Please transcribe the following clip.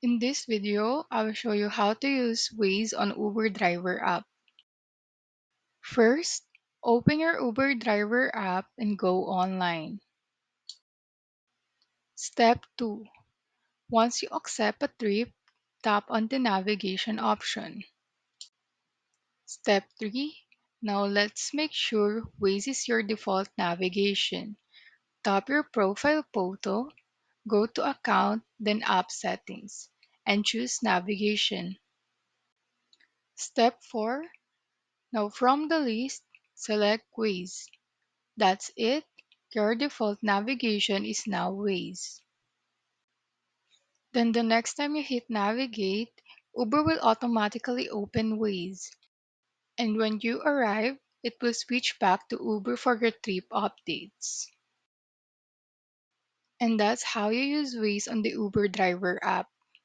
In this video, I will show you how to use Waze on Uber driver app. First, open your Uber driver app and go online. Step 2. Once you accept a trip, tap on the navigation option. Step 3. Now let's make sure Waze is your default navigation. Tap your profile photo, go to Account, then App Settings, and choose Navigation. Step 4. Now from the list, select Waze. That's it. Your default navigation is now Waze. Then the next time you hit navigate, Uber will automatically open Waze. And when you arrive, it will switch back to Uber for your trip updates. And that's how you use Waze on the Uber driver app.